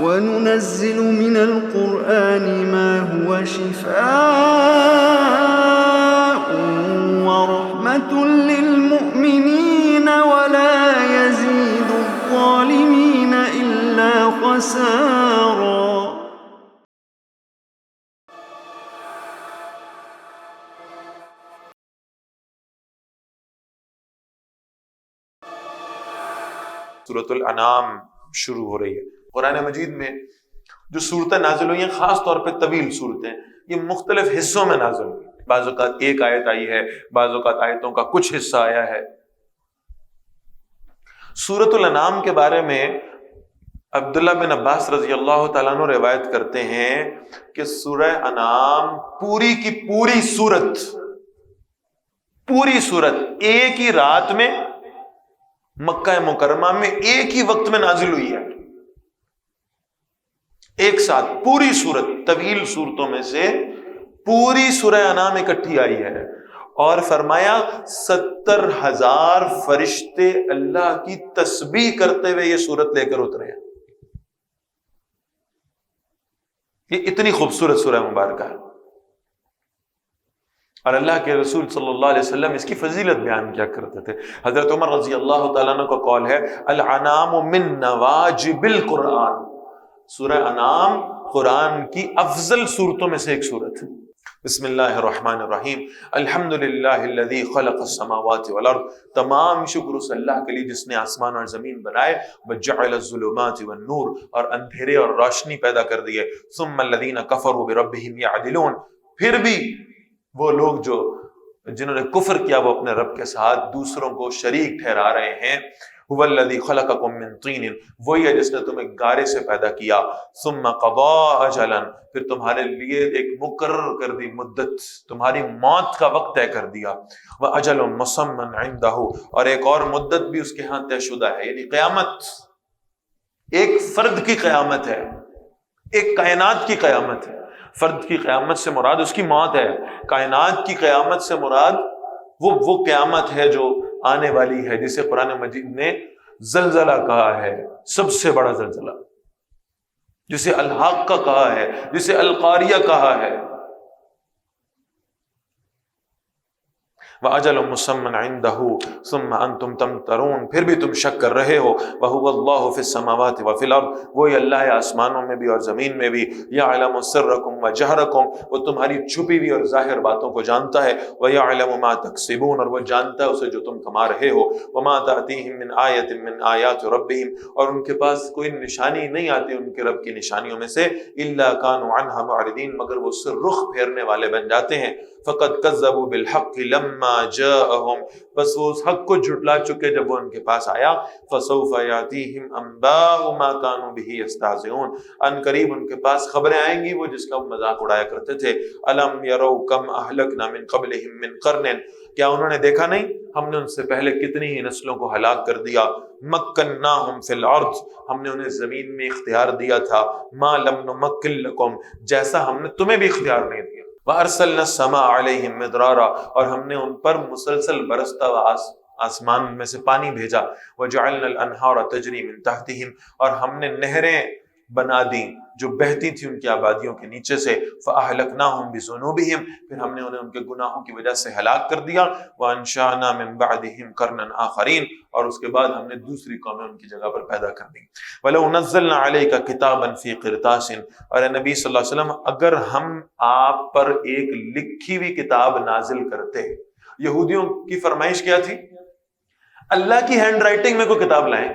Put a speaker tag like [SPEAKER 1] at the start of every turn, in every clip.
[SPEAKER 1] وَنُنَزِّلُ مِنَ الْقُرْآنِ مَا هُوَ شِفَاءٌ وَرَحْمَةٌ لِّلْمُؤْمِنِينَ وَلَا يَزِيدُ الظَّالِمِينَ إِلَّا خَسَارًا۔
[SPEAKER 2] سورۃ الانعام شروع ہو رہی ہے۔ قرآن مجید میں جو صورتیں نازل ہوئی ہیں خاص طور پہ طویل صورتیں، یہ مختلف حصوں میں نازل ہوئی ہیں۔ بعض اوقات ایک آیت آئی ہے، بعض اوقات آیتوں کا کچھ حصہ آیا ہے۔ سورۃ الانعام کے بارے میں عبداللہ بن عباس رضی اللہ تعالیٰ عنہ روایت کرتے ہیں کہ سورہ انعام پوری کی پوری سورت ایک ہی رات میں مکہ مکرمہ میں ایک ہی وقت میں نازل ہوئی ہے، ایک ساتھ پوری سورت، طویل صورتوں میں سے پوری سورہ انعام اکٹھی آئی ہے، اور فرمایا 70,000 فرشتے اللہ کی تسبیح کرتے ہوئے یہ سورت لے کر اترے ہیں۔ یہ اتنی خوبصورت سورہ مبارکہ ہے، اور اللہ کے رسول صلی اللہ علیہ وسلم اس کی فضیلت بیان کیا کرتے تھے۔ حضرت عمر رضی اللہ تعالیٰ عنہ کا قول ہے الانعام من نواجب القرآن، سورہ انعام قرآن کی افضل صورتوں میں سے ایک صورت ہے۔ بسم اللہ الرحمن الرحیم، الحمد للہ الذی خلق السماوات والارض، تمام شکر اس اللہ کے لیے جس نے آسمان اور زمین بنائے، وجعل الظلمات والنور، اور اندھیرے اور روشنی پیدا کر دیے، ثم الذین کفروا بربہم یعدلون، پھر بھی وہ لوگ جنہوں نے کفر کیا وہ اپنے رب کے ساتھ دوسروں کو شریک ٹھہرا رہے ہیں۔ هو الذی خلقکم من طین، وہی ہے جس نے تمہیں گارے سے پیدا کیا، ثم قضا اجلا، پھر تمہارے لیے ایک مقرر کر دی مدت، تمہاری موت کا وقت طے کر دیا، واجل مسمى عنده، اور ایک اور مدت بھی اس کے ہاں طے شدہ ہے، یعنی قیامت ایک فرد کی قیامت ہے، ایک کائنات کی قیامت ہے۔ فرد کی قیامت سے مراد اس کی موت ہے، کائنات کی قیامت سے مراد وہ قیامت ہے جو آنے والی ہے، جسے قرآن مجید نے زلزلہ کہا ہے، سب سے بڑا زلزلہ، جسے الحاقہ کہا ہے، جسے القاریہ کہا ہے۔ وَأَجَلٌ مُّسَمًّى عِندَهُ ثُمَّ أَنْتُمْ تَمْتَرُونَ، پھر بھی تم شک کر رہے ہو۔ وَهُوَ اللَّهُ فِي السَّمَاوَاتِ وَفِي الْأَرْضِ، وہی اللہ ہے آسمانوں میں بھی اور زمین میں بھی۔ يَعْلَمُ سِرَّكُمْ وَجَهْرَكُمْ، وہ تمہاری چھپی ہوئی اور ظاہر باتوں کو جانتا ہے۔ وَيَعْلَمُ مَا تَكْسِبُونَ، اور وہ جانتا ہے اسے جو تم کما رہے ہو۔ وَمَا تَأْتِيهِم مِّنْ آيَةٍ مِّنْ آيَاتِ رَبِّهِمْ، اور ان کے پاس کوئی نشانی نہیں آتی ان کے رب کی نشانیوں میں سے، إِلَّا كَانُوا عَنْهَا مُعْرِضِينَ، مگر وہ اس سے رخ پھیرنے والے بن جاتے ہیں۔ فَقَدْ كَذَّبُوا بِالْحَقِّ لَمَّا جَاءَهُمْ، بس وہ اس حق کو جھٹلا چکے جب وہ ان کے پاس آیا۔ فَسَوْفَ يَأْتِيهِمْ أَنبَاءُ مَا كَانُوا بِهِ يَسْتَهْزِئُونَ، ان قریب ان کے پاس خبریں آئیں گی وہ جس کا وہ مذاق اڑایا کرتے تھے۔ أَلَمْ يَرَوْا كَمْ أَهْلَكْنَا مِنْ قَبْلِهِمْ مِنْ قَرْنٍ، کیا انہوں نے دیکھا نہیں ہم نے ان سے پہلے کتنی ہی نسلوں کو ہلاک کر دیا۔ مَكَّنَّاهُمْ فِي الْأَرْضِ، ہم نے انہیں زمین میں اختیار دیا تھا، مَا لَمْ نُمَكِّن لَكُمْ، جیسا ہم نے تمہیں بھی اختیار نہیں دیا۔ وَأَرْسَلْنَا السَّمَاءَ عَلَيْهِمْ مِدْرَارًا، اور ہم نے ان پر مسلسل برستا ہوا آسمان میں سے پانی بھیجا۔ وَجَعَلْنَا الْأَنْهَارَ تَجْرِي مِنْ تَحْتِهِمْ، اور ہم نے نہریں بنا دی جو بہتی تھی ان کی آبادیوں کے نیچے سے۔ فَأَهْلَكْنَاهُمْ بِذُنُوبِهِمْ، پھر ہم نے انہیں ان کے گناہوں کی وجہ سے ہلاک کر دیا۔ وَأَنشَأْنَا مِنْ بَعْدِهِمْ قَرْنًا آخَرِينَ، اور اس کے بعد ہم نے دوسری قومیں ان کی جگہ پر پیدا کر دی۔ وَلَوْ نَزَّلْنَا عَلَيْكَ كِتَابًا فِي قِرْطَاسٍ، اور اے نبی صلی اللہ علیہ وسلم اگر ہم آپ پر ایک لکھی ہوئی کتاب نازل کرتے، یہودیوں کی فرمائش کیا تھی؟ اللہ کی ہینڈ رائٹنگ میں کوئی کتاب لائیں،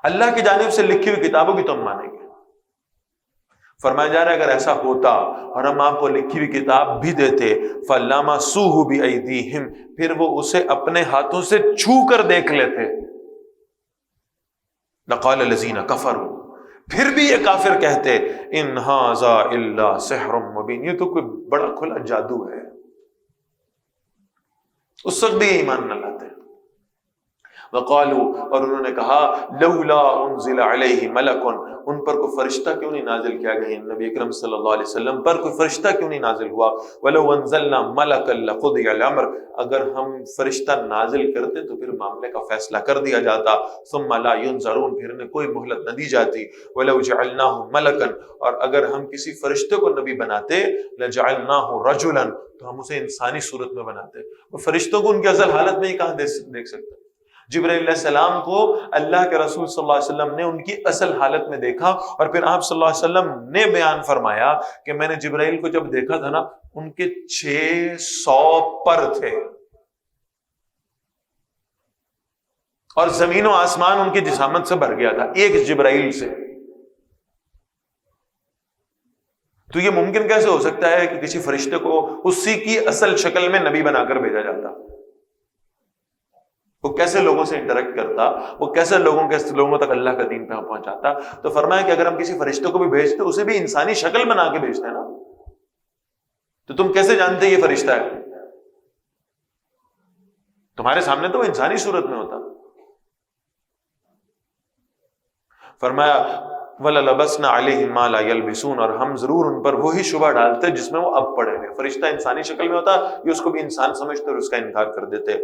[SPEAKER 2] اللہ کی جانب سے لکھی ہوئی کتابوں کی تو ہم مانیں گے۔ فرمایا جا رہا ہے اگر ایسا ہوتا اور ہم آپ کو لکھی ہوئی کتاب بھی دیتے، فَلَمَسُوهُ بِأَيْدِيهِمْ، پھر وہ اسے اپنے ہاتھوں سے چھو کر دیکھ لیتے۔ لَقَالَ الَّذِينَ كَفَرُوا، پھر بھی یہ کافر کہتے إِنْ هَذَا إِلَّا سِحْرٌ مُبِينٌ، یہ تو کوئی بڑا کھلا جادو ہے۔ اس وقت بھی ایمان نہ لاتے۔ وقالوا، اور انہوں نے کہا لولا انزل علیہ ملک، ان پر کوئی فرشتہ کیوں نہیں نازل کیا گیا؟ نبی اکرم صلی اللہ علیہ وسلم پر کوئی فرشتہ کیوں نہیں نازل ہوا؟ وَلَوْ أَنزَلْنَا مَلَكًا لَقُضِيَ الْأَمْرُ، اگر ہم فرشتہ نازل کرتے تو پھر معاملے کا فیصلہ کر دیا جاتا. ثُمَّ لَا يُنظَرُونَ، پھر انہیں کوئی مہلت نہ دی جاتی. وَلَوْ جَعَلْنَاهُ مَلَكًا، اور اگر ہم کسی فرشتے کو نبی بناتے لَجَعَلْنَاهُ رَجُلًا، تو ہم اسے انسانی صورت میں بناتے. وہ فرشتوں کو ان کی اصل حالت میں ہی کہاں دیکھ سکتے؟ جبرائیل علیہ السلام کو اللہ کے رسول صلی اللہ علیہ وسلم نے ان کی اصل حالت میں دیکھا، اور پھر آپ صلی اللہ علیہ وسلم نے بیان فرمایا کہ میں نے جبرائیل کو جب دیکھا تھا نا، ان کے 600 پر تھے، اور زمین و آسمان ان کی جسامت سے بھر گیا تھا ایک جبرائیل سے. تو یہ ممکن کیسے ہو سکتا ہے کہ کسی فرشتے کو اسی کی اصل شکل میں نبی بنا کر بھیجا جاتا؟ وہ کیسے لوگوں سے انٹریکٹ کرتا؟ وہ کیسے لوگوں تک اللہ کا دین پہنچاتا؟ تو فرمایا کہ اگر ہم کسی فرشتے کو بھی بھیجتے اسے بھی انسانی شکل بنا کے بھیجتے ہیں نا. تو تم کیسے جانتے یہ فرشتہ ہے؟ تمہارے سامنے تو وہ انسانی صورت میں ہوتا. فرمایا وَلَلَبَسْنَا عَلَيْهِمْ مَا لَا يَلْبِسُونَ، اور ہم ضرور ان پر وہی شبہ ڈالتے جس میں وہ اب پڑے ہوئے. فرشتہ انسانی شکل میں ہوتا، یہ اس کو بھی انسان سمجھتے اور اس کا انکار کر دیتے.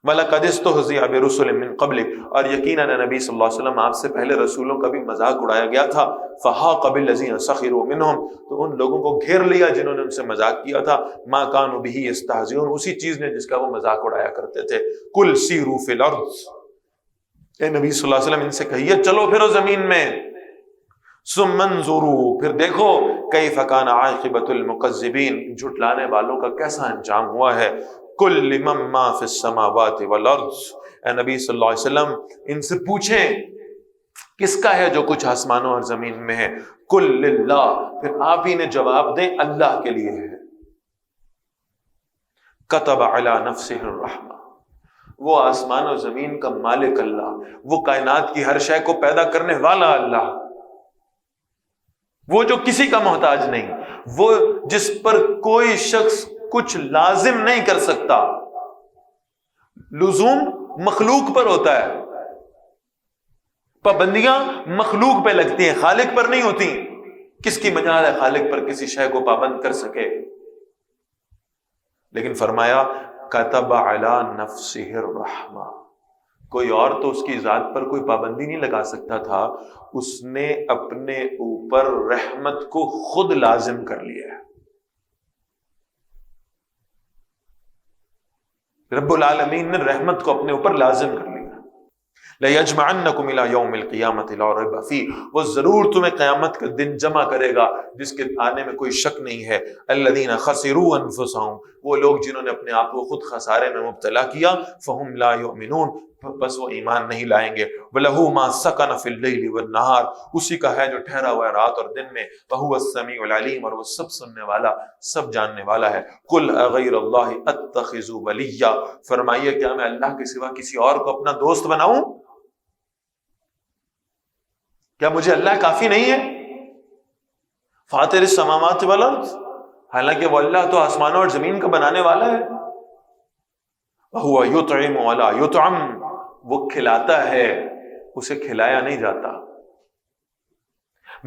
[SPEAKER 2] وَلَقَدِ اسْتُهْزِئَ بِرُسُلٍ مِّن قَبْلِكَ، اور یقیناً نبی صلی اللہ علیہ وسلم آپ سے پہلے رسولوں کا بھی مذاق اڑایا گیا تھا. فَحَاقَ بِالَّذِينَ سَخِرُوا مِنْهُمْ، تو ان لوگوں کو گھیر لیا جنہوں نے ان سے مذاق کیا تھا. مَا كَانُوا بِهِ يَسْتَهْزِئُونَ، اسی چیز نے جس کا وہ مذاق اڑایا کرتے تھے. قُلْ سِيرُوا فِي الْأَرْضِ، اے نبی صلی اللہ علیہ وسلم ان سے کہیے چلو پھرو زمین میں. ثُمَّ انظُرُوا، پھر دیکھو كَيْفَ كَانَ عَاقِبَةُ الْمُكَذِّبِينَ، جھٹلانے والوں کا کیسا انجام ہوا ہے. کل لمن ما فی السماوات والارض، اے نبی صلی اللہ علیہ وسلم ان سے پوچھیں کس کا ہے جو کچھ آسمانوں اور زمین میں ہے. کل للہ، پھر آپ ہی نے جواب دیں اللہ کے لیے ہے. کتب علی نفسہ الرحمہ، وہ آسمان اور زمین کا مالک اللہ، وہ کائنات کی ہر شے کو پیدا کرنے والا اللہ، وہ جو کسی کا محتاج نہیں، وہ جس پر کوئی شخص کچھ لازم نہیں کر سکتا. لزوم مخلوق پر ہوتا ہے، پابندیاں مخلوق پہ لگتی ہیں، خالق پر نہیں ہوتی. کس کی مجال ہے خالق پر کسی شے کو پابند کر سکے؟ لیکن فرمایا کتب علی نفسہ الرحمہ، کوئی اور تو اس کی ذات پر کوئی پابندی نہیں لگا سکتا تھا، اس نے اپنے اوپر رحمت کو خود لازم کر لیا ہے. رب العالمین نے رحمت کو اپنے اوپر لازم کر لیا. لَيَجْمَعَنَّكُمْ إِلَىٰ يَوْمِ الْقِيَامَةِ لَا رَيْبَ فِيهِ، وہ ضرور تمہیں قیامت کے دن جمع کرے گا جس کے آنے میں کوئی شک نہیں ہے. الَّذِينَ خَسِرُوا أَنفُسَهُمْ، وہ لوگ جنہوں نے اپنے آپ کو خود خسارے میں مبتلا کیا. فَهُمْ لَا يُؤْمِنُونَ، بس وہ ایمان نہیں لائیں گے. وَلَهُ مَا سَكَنَ فِي اللَّيْلِ وَالنَّهَارِ، اسی کا ہے جو ٹھہرا ہوا ہے رات اور دن میں. وَهُوَ السَّمِيعُ الْعَلِيمُ، اور وہ سب سننے والا سب جاننے والا ہے. قُلْ أَغَيْرَ اللَّهِ أَتَّخِذُ وَلِيًّا، فرمائیے کیا میں اللہ کے سوا کسی اور کو اپنا دوست بناؤں؟ کیا مجھے اللہ کافی نہیں ہے؟ فاطر السماوات والارض، حالانکہ وہ اللہ تو آسمانوں اور زمین کا بنانے والا ہے. وَهُوَ يُطْعِمُ وَلَا يُطْعَمُ، وہ کھلاتا ہے اسے کھلایا نہیں جاتا.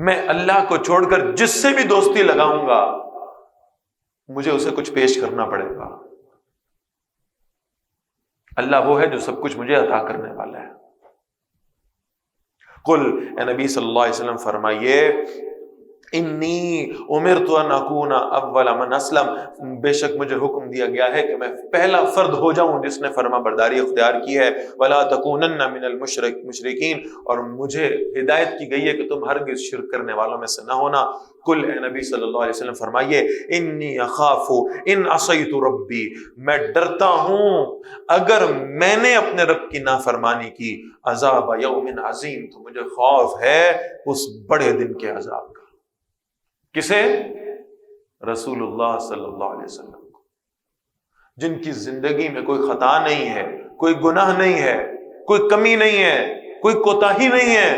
[SPEAKER 2] میں اللہ کو چھوڑ کر جس سے بھی دوستی لگاؤں گا مجھے اسے کچھ پیش کرنا پڑے گا. اللہ وہ ہے جو سب کچھ مجھے عطا کرنے والا ہے. قل، اے نبی صلی اللہ علیہ وسلم فرمائیے انی امرت ان اکون اول من اسلم، بے شک مجھے حکم دیا گیا ہے کہ میں پہلا فرد ہو جاؤں جس نے فرما برداری اختیار کی ہے. ولا تکونن من المشرکین، اور مجھے ہدایت کی گئی ہے کہ تم ہرگز شرک کرنے والوں میں سے نہ ہونا. کل، اے نبی صلی اللہ علیہ وسلم فرمائیے انی اخاف ان عصیت ربی، میں ڈرتا ہوں اگر میں نے اپنے رب کی نافرمانی کی. عذاب یوم عظیم، تو مجھے خوف ہے اس بڑے دن کے عذاب کا. کسے؟ رسول اللہ صلی اللہ علیہ وسلم کو، جن کی زندگی میں کوئی خطا نہیں ہے، کوئی گناہ نہیں ہے، کوئی کمی نہیں ہے، کوئی کوتاہی نہیں ہے،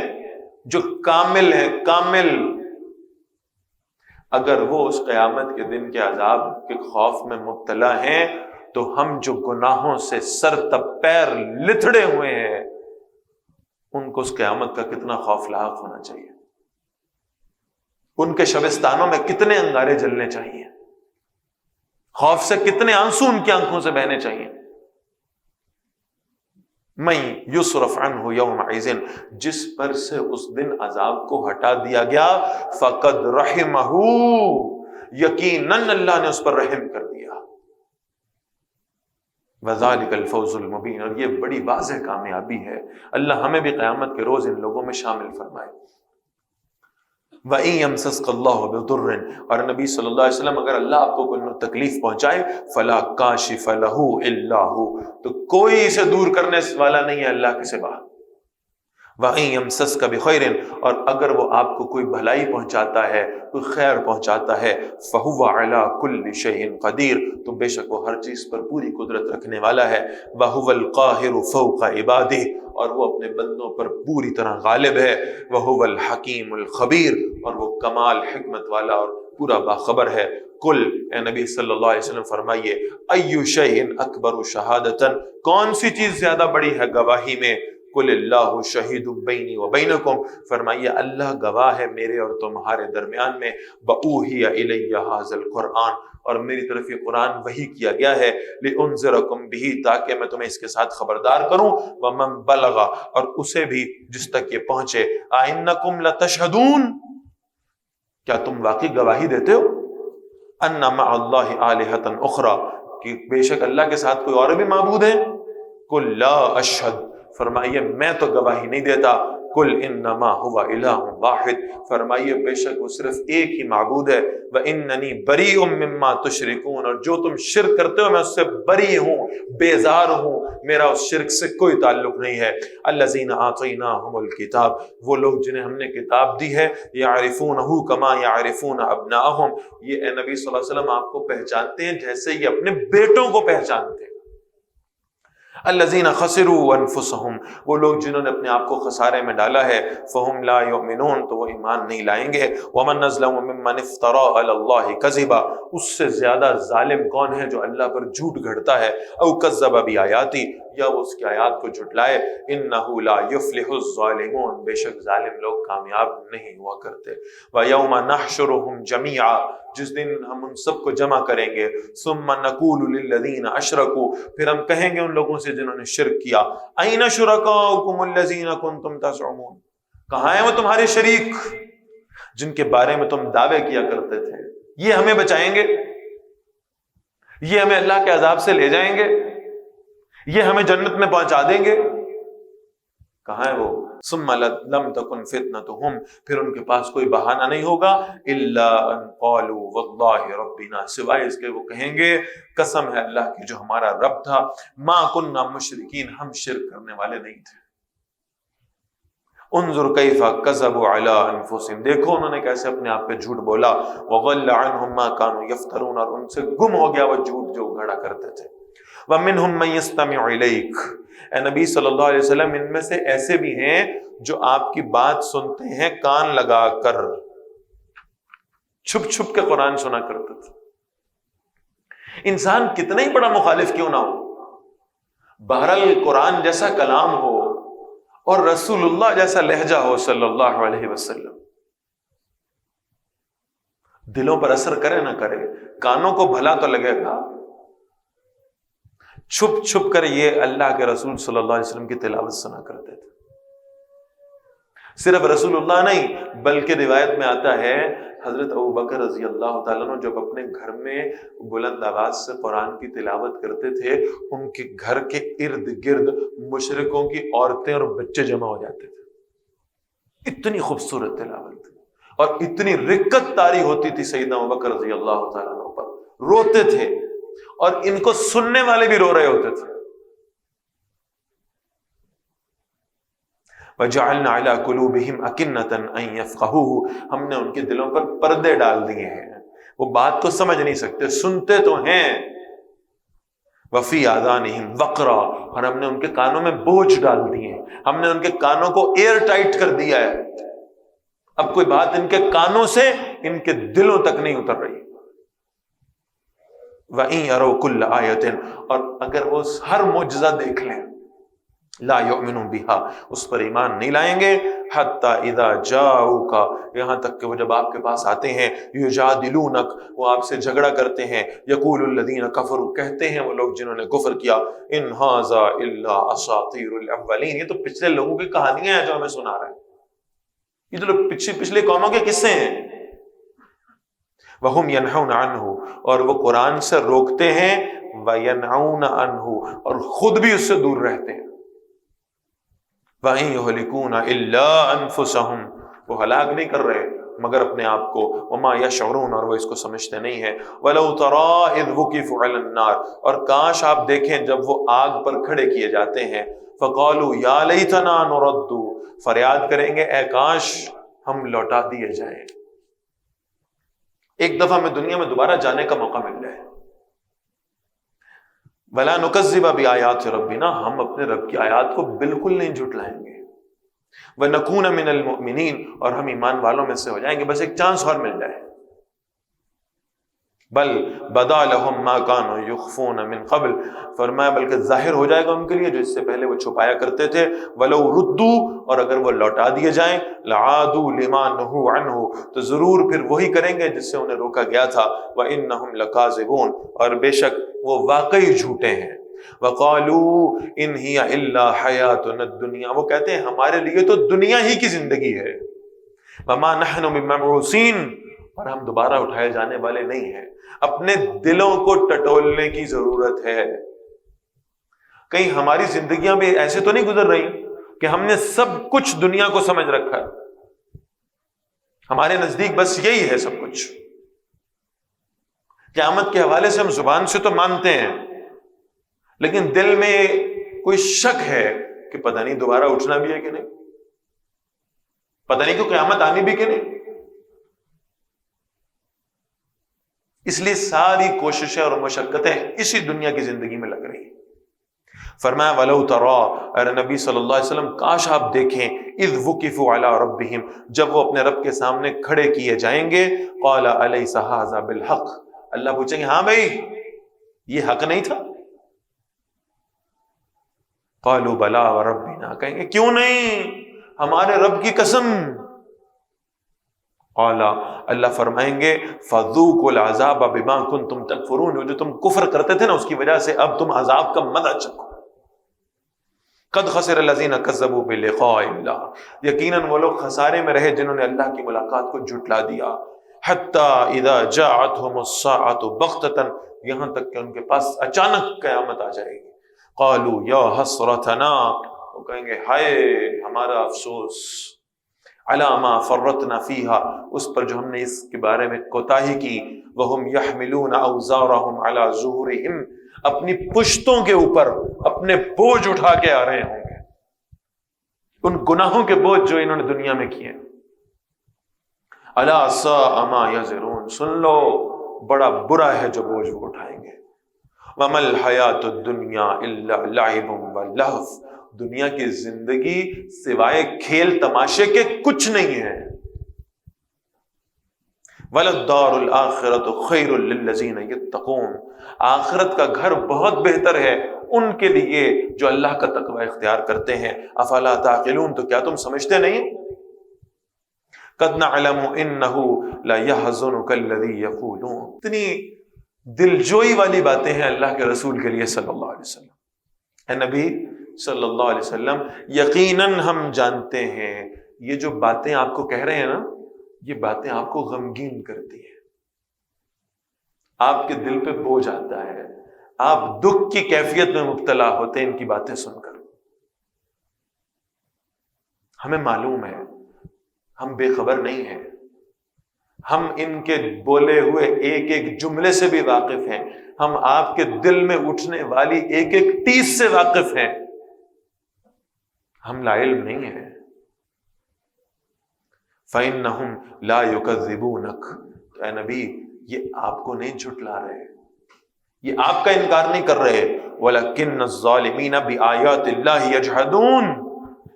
[SPEAKER 2] جو کامل ہے، کامل. اگر وہ اس قیامت کے دن کے عذاب کے خوف میں مبتلا ہیں تو ہم جو گناہوں سے سر تب پیر لتھڑے ہوئے ہیں ان کو اس قیامت کا کتنا خوف لاحق ہونا چاہیے. ان کے شبستانوں میں کتنے انگارے جلنے چاہیے، خوف سے کتنے آنسو ان کی آنکھوں سے بہنے چاہیے۔ من یصرف عنہ یومئذ، جس پر سے اس دن عذاب کو ہٹا دیا گیا، فقد رحمہ، یقیناً اللہ نے اس پر رحم کر دیا۔ وذالک الفوز المبین، اور یہ بڑی واضح کامیابی ہے۔ اللہ ہمیں بھی قیامت کے روز ان لوگوں میں شامل فرمائے۔ وَإِن يَمْسَسْكَ اللَّهُ بِضُرٍّ، اور نبی صلی اللہ علیہ وسلم اگر اللہ آپ کو کوئی تکلیف پہنچائے، فَلَا كَاشِفَ لَهُ إِلَّا هُوَ، تو کوئی اسے دور کرنے والا نہیں ہے اللہ کے سوا۔ وَإِن يَمْسَسْكَ بِخَيْرٍ، اور اگر وہ آپ کو کوئی بھلائی پہنچاتا ہے، کوئی خیر پہنچاتا ہے، فَهُوَ عَلَى كُلِّ شَيْءٍ قَدِيرٌ، تو بے شک وہ ہر چیز پر پوری قدرت رکھنے والا ہے۔ وَهُوَ الْقَاهِرُ فَوْقَ عِبَادِهِ، اور وہ اپنے بندوں پر پوری طرح غالب ہے۔ وَهُوَ الْحَكِيمُ الْخَبِيرُ، اور وہ کمال حکمت والا اور پورا باخبر ہے۔ کل، اے نبی صلی اللہ علیہ وسلم فرمائیے، ایُّ شیء اکبر شہادۃ، کون سی چیز زیادہ بڑی ہے گواہی میں؟ قل اللہ شہید بینی و بینکم، فرمائیے اللہ گواہ ہے میرے اور تمہارے درمیان میں۔ وَأُوحِیَ إِلَیَّ هَذَا الْقُرْآنُ، اور میری طرف یہ قرآن وحی کیا گیا ہے، لِأُنذِرَکُم بِهِ، تاکہ میں تمہیں اس کے ساتھ خبردار کروں، وَمَن بَلَغَ، اور اسے بھی جس تک یہ پہنچے۔ أَإِنَّکُم لَتَشْهَدُونَ، کیا تم واقعی گواہی دیتے ہو؟ أَنَّ مَعَ اللَّهِ آلِهَةً أُخْرَى، کہ بے شک اللہ کے ساتھ کوئی اور بھی معبود ہے؟ قُل لَا أَشْهَدُ، فرمائیے میں تو گواہی نہیں دیتا۔ قل انما هو الہ واحد، فرمائیے بے شک وہ صرف ایک ہی معبود ہے۔ واننی بریء مما تشرکون، اور جو تم شرک کرتے ہو میں اس سے بری ہوں، بیزار ہوں، میرا اس شرک سے کوئی تعلق نہیں ہے۔ الذین آتیناہم الکتاب، وہ لوگ جنہیں ہم نے کتاب دی ہے، یعرفونہ کما یعرفون ابناءہم، یہ اے نبی صلی اللہ علیہ وسلم آپ کو پہچانتے ہیں جیسے یہ اپنے بیٹوں کو پہچانتے ہیں۔ الذین خسروا انفسہم، وہ لوگ جنہوں نے اپنے آپ کو خسارے میں ڈالا ہے، فہم لا یؤمنون، تو وہ ایمان نہیں لائیں گے۔ ومن اظلم ممن افترى علی اللہ کذبا، اس سے زیادہ ظالم کون ہے جو اللہ پر جھوٹ گھڑتا ہے، او کذب بآیاتی، یا وہ اس کی آیات کو جھٹلائے۔ انہ لا یفلح الظالمون، بے شک ظالم لوگ کامیاب نہیں ہوا کرتے۔ ویوم نحشرہم جمیعا، جس دن ہم ان سب کو جمع کریں گے، ثم نقول للذین اشرکوا، پھر ہم کہیں گے ان لوگوں سے جنہوں نے شرک کیا، این شرکاؤکم الذین کنتم تزعمون، کہاں ہیں وہ تمہارے شریک جن کے بارے میں تم دعوے کیا کرتے تھے، یہ ہمیں بچائیں گے، یہ ہمیں اللہ کے عذاب سے لے جائیں گے، یہ ہمیں جنت میں پہنچا دیں گے، کہاں ہے وہ؟ ثم لم تکن فتنتہم، پھر ان کے پاس کوئی بہانہ نہیں ہوگا، الا ان قالوا واللہ ربنا، سوائے اس کے وہ کہیں گے قسم ہے اللہ کی جو ہمارا رب تھا، ما کننا مشرکین، ہم شرک کرنے والے نہیں تھے۔ انظر کیف کذبوا علی انفسہم، دیکھو انہوں نے کیسے اپنے آپ پہ جھوٹ بولا، وضل عنہم ما كانوا یفترون، اور ان سے گم ہو گیا وہ جھوٹ جو گھڑا کرتے تھے۔ وَمِنْهُمْ مَنْ يَسْتَمِعُ إِلَيْكَ، اے نبی صلی اللہ علیہ وسلم ان میں سے ایسے بھی ہیں جو آپ کی بات سنتے ہیں کان لگا کر، چھپ چھپ کے قرآن سنا کرتے تھے۔ انسان کتنا ہی بڑا مخالف کیوں نہ ہو، بہرحال قرآن جیسا کلام ہو اور رسول اللہ جیسا لہجہ ہو صلی اللہ علیہ وسلم، دلوں پر اثر کرے نہ کرے، کانوں کو بھلا تو لگے گا۔ چھپ چھپ کر یہ اللہ کے رسول صلی اللہ علیہ وسلم کی تلاوت سنا کرتے تھے۔ صرف رسول اللہ نہیں بلکہ روایت میں آتا ہے حضرت ابوبکر رضی اللہ تعالیٰ عنہ جب اپنے گھر میں بلند آواز سے قرآن کی تلاوت کرتے تھے، ان کے گھر کے ارد گرد مشرکوں کی عورتیں اور بچے جمع ہو جاتے تھے، اتنی خوبصورت تلاوت اور اتنی رقت طاری ہوتی تھی سیدنا ابوبکر رضی اللہ تعالیٰ عنہ پر، روتے تھے اور ان کو سننے والے بھی رو رہے ہوتے تھے۔ وَجَعَلْنَا عَلَىٰ قُلُوبِهِمْ أَكِنَّةً أَن يَفْقَهُوهُ، ہم نے ان کے دلوں پر پردے ڈال دیے ہیں، وہ بات کو سمجھ نہیں سکتے، سنتے تو ہیں۔ وَفِي آذَانِهِمْ وَقْرًا، اور ہم نے ان کے کانوں میں بوجھ ڈال دیے ہیں، ہم نے ان کے کانوں کو ایئر ٹائٹ کر دیا ہے، اب کوئی بات ان کے کانوں سے ان کے دلوں تک نہیں اتر رہی۔ وَإِن يَرَوْا كُلَّ آیَةٍ، اور اگر وہ ہر معجزہ دیکھ لیں، لا یؤمنون بہا، اس پر ایمان نہیں لائیں گے، حتی اذا جاؤک، یہاں تک کہ وہ جب آپ کے پاس آتے ہیں، یجادلونک، وہ آپ سے جھگڑا کرتے ہیں، یقول الذین کفروا، کہتے ہیں وہ لوگ جنہوں نے کفر کیا، ان ھذا الا اساطیر الاولین، یہ تو پچھلے لوگوں کی کہانیاں ہیں جو ہمیں سنا رہے ہیں، یہ تو لوگ پچھلی قوموں کے قصے ہیں۔ وَهُمْ يَنْهَوْنَ عَنْهُ، اور وہ قرآن سے روکتے ہیں، وَيَنْعُونَ عَنْهُ، اور خود بھی اس سے دور رہتے ہیں۔ وَإِنْ يُهْلِكُونَ إِلَّا أَنفُسَهُمْ، وہ ہلاک نہیں کر رہے مگر اپنے آپ کو، وَمَا يَشْعُرُونَ، اور وہ اس کو سمجھتے نہیں ہیں۔ وَلَوْ تَرَىٰ إِذْ وُقِفُوا عَلَى النَّارِ، اور کاش آپ دیکھیں جب وہ آگ پر کھڑے کیے جاتے ہیں، فَقَالُوا يَا لَيْتَنَا نُرَدُّ، فریاد کریں گے اے کاش ہم لوٹا دیے جائیں، ایک دفعہ ہمیں دنیا میں دوبارہ جانے کا موقع مل جائے۔ وَلَا نُكَذِّبَ بِآيَاتِ رَبِّنَا، ہم اپنے رب کی آیات کو بالکل نہیں جھٹلائیں گے۔ وَنَكُونَ مِنَ الْمُؤْمِنِينَ، اور ہم ایمان والوں میں سے ہو جائیں گے، بس ایک چانس اور مل جائے۔ بل بدا لهم ما كانوا يخفون من قبل، فرمایا بلکہ ظاہر ہو جائے گا ان کے لیے جو اس سے پہلے وہ چھپایا کرتے تھے۔ ولو ردو، اور اگر وہ لوٹا دیے جائیں، لعادوا لما نہوا عنہ، تو ضرور پھر وہی کریں گے جس سے انہیں روکا گیا تھا۔ وانہم لکاذبون، اور بے شک وہ واقعی جھوٹے ہیں۔ وقالوا ان ہی الا حیاتنا الدنیا، وہ کہتے ہیں ہمارے لیے تو دنیا ہی کی زندگی ہے۔ وما نحن بمبعوثین، اور ہم دوبارہ اٹھائے جانے والے نہیں ہیں۔ اپنے دلوں کو ٹٹولنے کی ضرورت ہے، کہیں ہماری زندگیاں بھی ایسے تو نہیں گزر رہی کہ ہم نے سب کچھ دنیا کو سمجھ رکھا ہے، ہمارے نزدیک بس یہی ہے سب کچھ۔ قیامت کے حوالے سے ہم زبان سے تو مانتے ہیں، لیکن دل میں کوئی شک ہے کہ پتہ نہیں دوبارہ اٹھنا بھی ہے کہ نہیں، پتہ نہیں کہ قیامت آنی بھی کہ نہیں۔ اس لیے ساری کوششیں اور مشقتیں اسی دنیا کی زندگی میں لگ رہی ہیں۔ فرمایا وَلَوْ تَرَىٰ، اے نبی صلی اللہ علیہ وسلم کاش آپ دیکھیں، اِذْ وُقِفُوا عَلَىٰ رَبِّهِمْ، جب وہ اپنے رب کے سامنے کھڑے کیے جائیں گے، قَالَ أَلَيْسَ هَٰذَا بِالْحَقِّ، اللہ پوچھیں گے ہاں بھائی یہ حق نہیں تھا؟ قَالُوا بَلَىٰ وَرَبِّنَا، کہیں گے کیوں نہیں، ہمارے رب کی قسم۔ قَالَ، اللہ فرمائیں گے فَذُوقُوا الْعَذَابَ بِمَا كُنتُمْ تَكْفُرُونَ، جو تم کفر کرتے تھے نا اس کی وجہ سے اب تم عذاب کا مزہ چکھو۔ قد خسر الذین کذبوا بلقاء اللہ، یقیناً وہ لوگ خسارے میں رہے جنہوں نے اللہ کی ملاقات کو جھٹلا دیا۔ حتی اذا جاءتهم الساعة بغتة، یہاں تک کہ ان کے پاس اچانک قیامت آ جائے گی۔ قالوا یا حسرتنا، وہ کہیں گے ہائے ہمارا افسوس، علی ما فرطنا فیہا، اس پر جو ہم نے اس کے بارے میں کوتاہی کی۔ وہم یحملون اوزارہم علی ظہورہم، اپنی پشتوں کے اوپر اپنے بوجھ اٹھا کے آ رہے ہوں گے، ان گناہوں کے بوجھ جو انہوں نے دنیا میں کیے۔ الا ساء ما یزرون، سن لو بڑا برا ہے جو بوجھ وہ اٹھائیں گے۔ وما الحیات الدنیا الا لعب ولہو، دنیا کی زندگی سوائے کھیل تماشے کے کچھ نہیں ہے۔ وَلَلدَّارُ الْآخِرَةُ خَيْرٌ لِلَّذِينَ يَتَّقُونَ، آخرت کا گھر بہت بہتر ہے ان کے لیے جو اللہ کا تقوی اختیار کرتے ہیں۔ افلا تعقلون، تو کیا تم سمجھتے نہیں؟ قد نعلم انه ليحزنك الذي يقولون، اتنی دلجوئی والی باتیں ہیں اللہ کے رسول کے لیے صلی اللہ علیہ وسلم۔ اے نبی صلی اللہ علیہ وسلم، یقیناً ہم جانتے ہیں یہ جو باتیں آپ کو کہہ رہے ہیں نا، یہ باتیں آپ کو غمگین کرتی ہیں، آپ کے دل پہ بوجھ آتا ہے، آپ دکھ کی کیفیت میں مبتلا ہوتے ہیں ان کی باتیں سن کر۔ ہمیں معلوم ہے، ہم بے خبر نہیں ہیں، ہم ان کے بولے ہوئے ایک ایک جملے سے بھی واقف ہیں، ہم آپ کے دل میں اٹھنے والی ایک ایک ٹیس سے واقف ہیں، ہم لا علم نہیں ہیں۔ فَإِنَّهُمْ لَا يُكَذِّبُونَكَ، اے نبی یہ آپ کو نہیں جھٹلا رہے، یہ آپ کا انکار نہیں کر رہے۔ وَلَكِنَّ الظَّالِمِينَ بِآيَاتِ اللَّهِ يَجْحَدُونَ،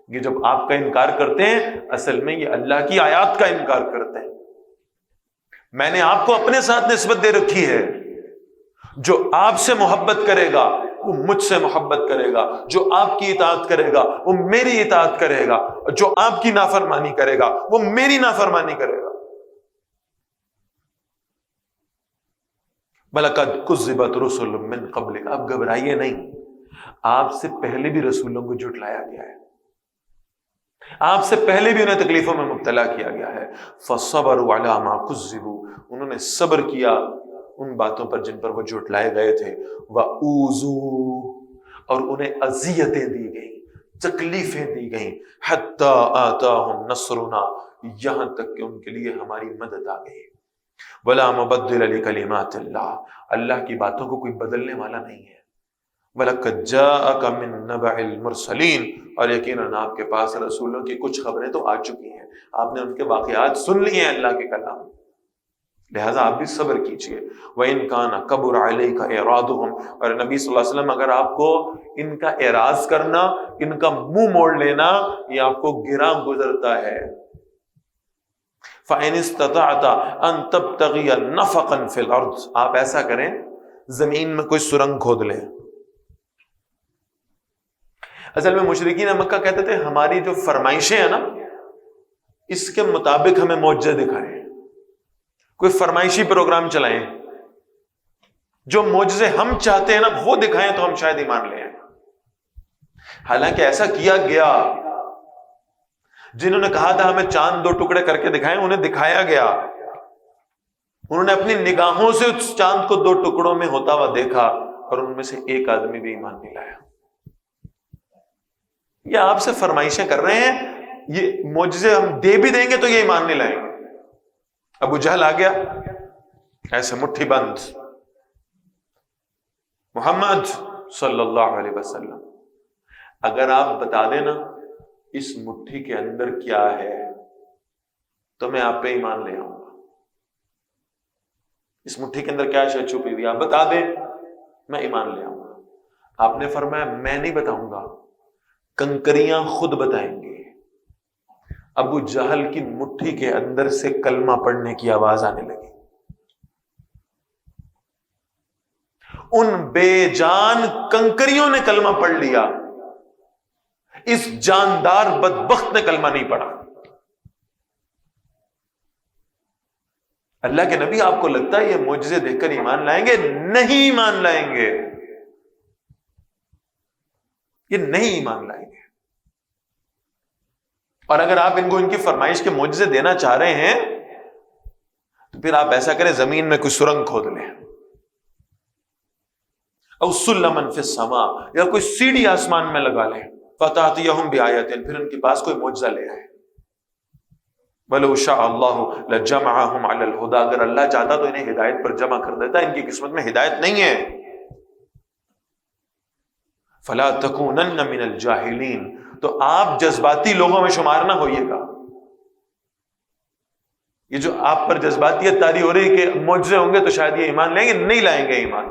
[SPEAKER 2] یہ جب آپ کا انکار کرتے ہیں اصل میں یہ اللہ کی آیات کا انکار کرتے ہیں۔ میں نے آپ کو اپنے ساتھ نسبت دے رکھی ہے، جو آپ سے محبت کرے گا وہ مجھ سے محبت کرے گا، جو آپ کی اطاعت کرے گا وہ میری اطاعت کرے گا، جو آپ کی نافرمانی کرے گا وہ میری نافرمانی کرے گا۔ وَلَقَدْ كُذِّبَتْ رُسُلٌ مِّن قَبْلِكَ، آپ گھبرائیے نہیں، آپ سے پہلے بھی رسولوں کو جھٹلایا گیا ہے، آپ سے پہلے بھی انہیں تکلیفوں میں مبتلا کیا گیا ہے۔ فَصَبَرُوا عَلَىٰ مَا كُذِّبُوا، انہوں نے صبر کیا ان باتوں پر جن پر وہ جھٹلائے گئے تھے۔ وَأُوذُوا، اور انہیں اذیتیں دی گئیں، تکلیفیں دی گئیں۔ حَتَّىٰ آتَاهُمْ نَصْرُنَا، یہاں تک کہ ان کے لیے ہماری مدد آ گئی۔ وَلَا مُبَدِّلَ لِكَلِمَاتِ اللَّهِ، اللہ کی باتوں کو کوئی بدلنے والا نہیں ہے۔ وَلَقَدْ جَاءَكَ مِن نَّبَإِ الْمُرْسَلِينَ، اور یقیناً آپ کے پاس رسولوں کی کچھ خبریں تو آ چکی ہیں، آپ نے ان کے واقعات سن لیے ہیں اللہ کے کلام، لہٰذا آپ بھی صبر کیجئے۔ وَإِن كَانَ كَبُرَ عَلَيْكَ إِعْرَاضُهُمْ، اور نبی صلی اللہ علیہ وسلم اگر آپ کو ان کا اعراض کرنا، ان کا منہ موڑ لینا یہ آپ کو گراں گزرتا ہے، فَإِنِ اسْتَطَعْتَ أَن تَبْتَغِيَ نَفَقًا فِي الْأَرْضِ، آپ ایسا کریں زمین میں کوئی سرنگ کھود لیں۔ اصل میں مشرکین مکہ کہتے تھے ہماری جو فرمائشیں ہیں نا اس کے مطابق ہمیں معجزے دکھائیں، کوئی فرمائشی پروگرام چلائیں، جو معجزے ہم چاہتے ہیں نا وہ دکھائیں تو ہم شاید ایمان لے آئیں۔ حالانکہ ایسا کیا گیا، جنہوں نے کہا تھا ہمیں چاند 2 ٹکڑے کر کے دکھائیں انہیں دکھایا گیا، انہوں نے اپنی نگاہوں سے اس چاند کو 2 ٹکڑوں میں ہوتا ہوا دیکھا اور ان میں سے ایک آدمی بھی ایمان نہیں لایا۔ یہ آپ سے فرمائشیں کر رہے ہیں، یہ معجزے ہم دے بھی دیں گے تو یہ ایمان نہیں لائیں گے۔ ابو جہل آ گیا ایسے مٹھی بند، محمد صلی اللہ علیہ وسلم اگر آپ بتا دیں نا اس مٹھی کے اندر کیا ہے تو میں آپ پہ ایمان لے آؤں گا، اس مٹھی کے اندر کیا شے چھپی ہوئی آپ بتا دیں میں ایمان لے آؤں گا۔ آپ نے فرمایا میں نہیں بتاؤں گا، کنکریاں خود بتائیں گے۔ ابو جہل کی مٹھی کے اندر سے کلمہ پڑھنے کی آواز آنے لگی، ان بے جان کنکریوں نے کلمہ پڑھ لیا، اس جاندار بدبخت نے کلمہ نہیں پڑھا۔ اللہ کے نبی آپ کو لگتا ہے یہ معجزے دیکھ کر ایمان لائیں گے؟ نہیں ایمان لائیں گے، یہ نہیں ایمان لائیں گے۔ اور اگر آپ ان کو ان کی فرمائش کے معجزے دینا چاہ رہے ہیں تو پھر آپ ایسا کریں زمین میں کوئی سرنگ کھود لیں، او سلمن فی السماء، یا کوئی سیڑھی آسمان میں لگا لیں، فتأتیہم بآیۃ، پھر ان کے پاس کوئی معجزہ لے آئے۔ وَلَوْ شَاءَ اللَّهُ لَجَمَعَهُمْ عَلَى الْهُدَىٰ، اگر اللہ چاہتا تو انہیں ہدایت پر جمع کر دیتا، ان کی قسمت میں ہدایت نہیں ہے۔ فَلَا تَكُونَنَّ مِنَ الْجَاهِلِينَ، تو آپ جذباتی لوگوں میں شمار نہ ہوئیے گا۔ یہ جو آپ پر جذباتیت طاری ہو رہی کہ معجزے ہوں گے تو شاید یہ ایمان لیں گے، نہیں لائیں گے ایمان۔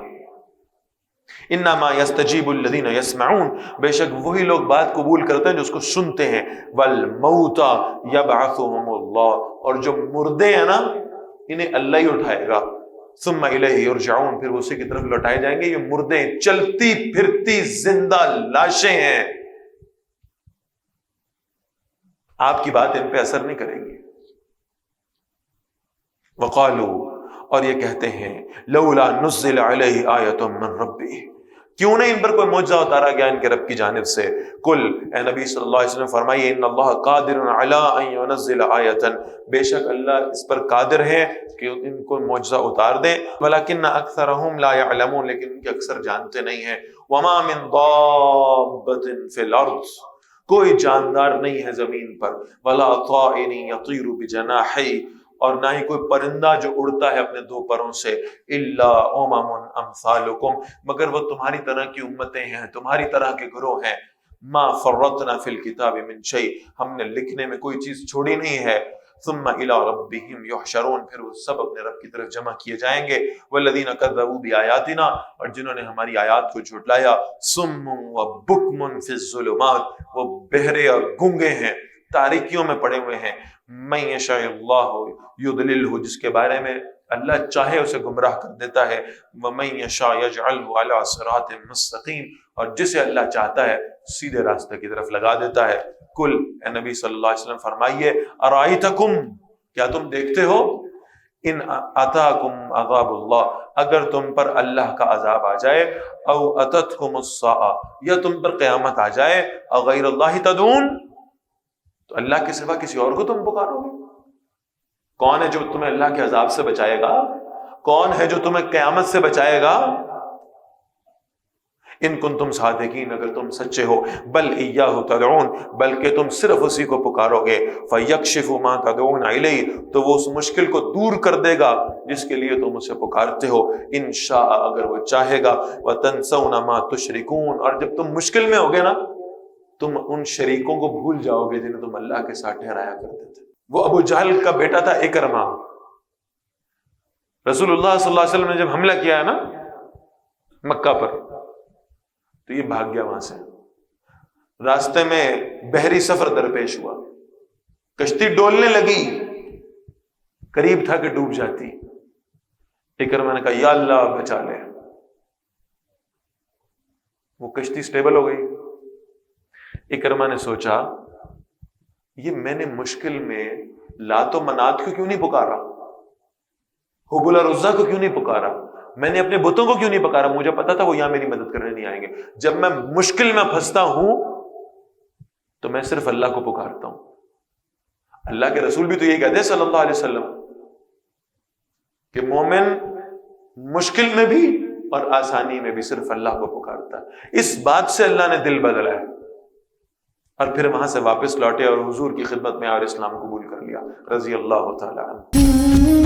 [SPEAKER 2] انما یستجیب الذین یسمعون، بے شک وہی لوگ بات قبول کرتے ہیں جو اس کو سنتے ہیں۔ والموتى یبعثهم اللہ، اور جو مردے ہیں نا انہیں اللہ ہی اٹھائے گا۔ ثم الیہ یرجعون، پھر اسی کی طرف لوٹائے جائیں گے۔ یہ مردے چلتی پھرتی زندہ لاشیں ہیں، آپ کی بات ان پہ اثر نہیں کرے گی۔ وقالوا، اور یہ کہتے ہیں لولا نزل علیہ آیۃ من ربہ، کیوں نہیں ان پر کوئی معجزہ اتارا گیا ان کے رب کی جانب سے۔ قل، اے نبی صلی اللہ علیہ وسلم فرمائیے ان اللہ قادر علی ان ينزل آیۃ، بے شک اللہ اس پر قادر ہے کہ ان کو معجزہ اتار دیں۔ ولکن اکثرهم لا يعلمون، لیکن ان کے اکثر جانتے نہیں ہیں۔ وما من ضابۃ فی الارض، کوئی جاندار نہیں ہے زمین پر، ولا طائر یطیر بجناحیہ، اور نہ ہی کوئی پرندہ جو اڑتا ہے اپنے 2 پروں سے، الا امم امثالکم، مگر وہ تمہاری طرح کی امتیں ہیں، تمہاری طرح کے گروہ ہیں۔ ما فرطنا فی الکتاب من شیء، ہم نے لکھنے میں کوئی چیز چھوڑی نہیں ہے۔ ثم الی ربہم یحشرون، پھر وہ سب اپنے رب کی طرف جمع کیے جائیں گے۔ والذین کذبوا بآیاتنا، اور جنہوں نے ہماری آیات کو جھٹلایا۔ صم وبکم فی الظلمات، وہ بہرے اور گونگے ہیں، تاریکیوں میں پڑے ہوئے ہیں۔ من یشاء اللہ یضللہ، جس کے بارے میں اللہ چاہے اسے گمراہ کر دیتا ہے، وَمَن يَشَاء يَجْعَلْهُ عَلَى صِرَاطٍ مُسْتَقِيمٍ، اور جسے اللہ چاہتا ہے سیدھے راستے کی طرف لگا دیتا ہے۔ کل، اے نبی صلی اللہ علیہ وسلم فرمائیے، ارائیتکم، کیا تم دیکھتے ہو، ان اتاکم عذاب اللہ، اگر تم پر اللہ کا عذاب آ جائے، او اتتکم الساعہ، یا تم پر قیامت آ جائے، اغیر اللہ تدعون، تو اللہ کے سوا کسی اور کو تم پکارو گے؟ کون ہے جو تمہیں اللہ کے عذاب سے بچائے گا؟ کون ہے جو تمہیں قیامت سے بچائے گا؟ ان کنتم صادقین، اگر تم سچے ہو، بل ایاہ تدعون، بلکہ تم صرف اسی کو پکارو گے، فیکشف ما تدعون الیہ، تو وہ اس مشکل کو دور کر دے گا جس کے لیے تم اسے پکارتے ہو، ان شاء، اگر وہ چاہے گا، وتنسون ما تشرکون، اور جب تم مشکل میں ہوگے نا، تم ان شریکوں کو بھول جاؤ گے جنہیں تم اللہ کے ساتھ ٹھہرایا کرتے تھے۔ وہ ابو جہل کا بیٹا تھا اکرمہ، رسول اللہ صلی اللہ علیہ وسلم نے جب حملہ کیا ہے نا مکہ پر، تو یہ بھاگ گیا وہاں سے، راستے میں بحری سفر درپیش ہوا، کشتی ڈولنے لگی، قریب تھا کہ ڈوب جاتی، اکرمہ نے کہا یا اللہ بچا لے، وہ کشتی سٹیبل ہو گئی۔ اکرمہ نے سوچا یہ میں نے مشکل میں لات و منات کو کیوں نہیں پکارا، حبل اور عزا کو کیوں نہیں پکارا، میں نے اپنے بتوں کو کیوں نہیں پکارا، مجھے پتا تھا وہ یہاں میری مدد کرنے نہیں آئیں گے، جب میں مشکل میں پھنستا ہوں تو میں صرف اللہ کو پکارتا ہوں۔ اللہ کے رسول بھی تو یہ کہتے ہیں صلی اللہ علیہ وسلم کہ مومن مشکل میں بھی اور آسانی میں بھی صرف اللہ کو پکارتا ہے۔ اس بات سے اللہ نے دل بدلا ہے، اور پھر وہاں سے واپس لوٹے اور حضور کی خدمت میں اور اسلام قبول کر لیا، رضی اللہ تعالی عنہ۔